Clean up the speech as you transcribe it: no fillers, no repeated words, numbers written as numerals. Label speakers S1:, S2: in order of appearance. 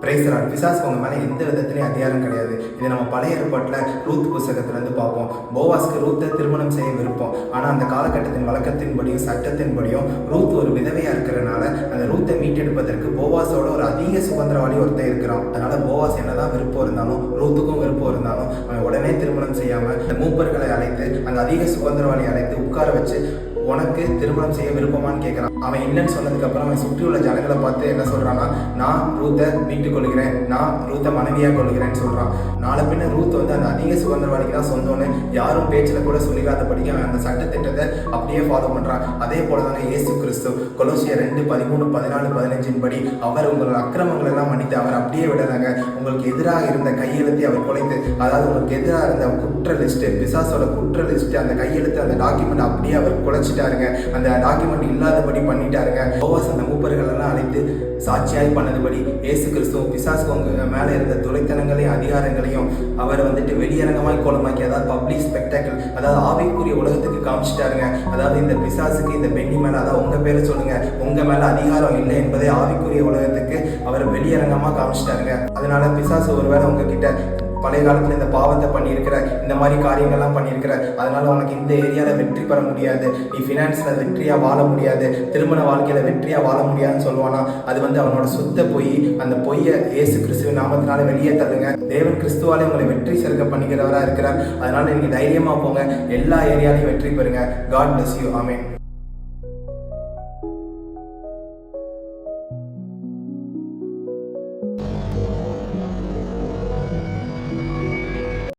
S1: பிரைஸ்ராட் பிசாசுக்கு உங்க மேலே எந்த விதத்துலையும் அதிகாரம் கிடையாது. இது நம்ம பழைய ஏற்பாட்டில் ரூத் புத்தகத்திலேருந்து பார்ப்போம். போவாஸ்க்கு ரூத்தை திருமணம் செய்ய விருப்பம். ஆனால் அந்த காலகட்டத்தின் வழக்கத்தின்படியும் சட்டத்தின்படியும் ரூத் ஒரு விதவையாக இருக்கிறனால அந்த ரூத்தை மீட்டெடுப்பதற்கு போவாஸோட ஒரு அதிக சுதந்திரவாளி ஒருத்தன் இருக்கிறான். அதனால போவாஸ் என்னதான் விருப்பம் இருந்தாலும் ரூத்துக்கும் விருப்பம் இருந்தாலும் அவன் உடனே திருமணம் செய்யாமல் அந்த மூப்பர்களை அழைத்து அந்த அதிக சுதந்திரவாளியை அழைத்து உட்கார வச்சு உனக்கு திருமணம் செய்ய விருப்பமானு கேட்குறான். அவன் இல்லைன்னு சொன்னதுக்கப்புறம் அவன் சுற்றி உள்ள ஜனங்களை பார்த்து என்ன சொல்கிறான்னா, நான் ரூத்தை மீட்டு கொள்கிறேன், நான் ரூத்தை மனைவியாக கொள்கிறேன்னு சொல்கிறான். நாளை பின்ன ரூத் வந்து அந்த அதிக சுதந்திரவாளிக்கு தான் சொந்தம்னு யாரும் பேச்சில் கூட சொல்லிடாதபடிக்கு அவன் அந்த சட்டத்திட்டத்தை அப்படியே ஃபாலோ பண்ணுறான். அதே போல தாங்க இயேசு கிறிஸ்து கொலோசியர் 2:13, 14, 15 படி அவர் உங்கள் அக்கிரமங்கள் எல்லாம் மன்னித்து அவர் அப்படியே விடலாங்க. உங்களுக்கு எதிராக இருந்த கையெழுத்தை அவர் குலைத்து, அதாவது உங்களுக்கு எதிராக இருந்த குற்ற லிஸ்ட்டு, பிசாசோட குற்ற லிஸ்ட்டு, அந்த கையெழுத்து அந்த டாக்குமெண்ட் அப்படியே அவர் குலைச்சி அந்த டாக்குமெண்ட் இல்லாதபடி பண்ணிட்டாருங்க. போவாஸ் அந்த மூப்பர்கள் எல்லாம் அழைத்து சாட்சியாய் பண்ணதுபடி இயேசு கிறிஸ்துவ பிசாசுக்கு உங்க மேலே இருந்த துரைத்தனங்களையும் அதிகாரங்களையும் அவர் வந்துட்டு வெளியரங்கமாய் கோலமாக்கி, அதாவது பப்ளிக் ஸ்பெக்டாக்கிள், அதாவது ஆவிக்குரிய உலகத்துக்கு காமிச்சிட்டாருங்க. அதாவது இந்த பிசாசுக்கு இந்த பெண்ணி மேலே, அதாவது உங்க பேரை சொல்லுங்க, உங்க மேல அதிகாரம் இல்லை என்பதை ஆவிக்குரிய உலகத்துக்கு அவர் வெளியரங்கமா காமிச்சிட்டாருங்க. அதனால பிசாசு ஒருவேளை உங்ககிட்ட பழைய காலத்தில் இந்த பாவத்தை பண்ணியிருக்கிற, இந்த மாதிரி காரியங்கள்லாம் பண்ணியிருக்கிற, அதனால உனக்கு இந்த ஏரியாவில் வெற்றி பெற முடியாது, நீ ஃபினான்ஸில் வெற்றியாக வாழ முடியாது, திருமண வாழ்க்கையில் வெற்றியாக வாழ முடியாதுன்னு சொல்லுவானா, அது வந்து அவனோட சுத்த பொய். அந்த பொய்யை இயேசு கிறிஸ்துவின் நாமத்தினால வெளியே தள்ளுங்க. தேவன் கிறிஸ்துவாலே உங்களை வெற்றி செலுத்த பண்ணிக்கிறவராக இருக்கிறார். அதனால நீங்கள் தைரியமாக போங்க, எல்லா ஏரியாலையும் வெற்றி பெறுங்க. God bless you. ஆமென்.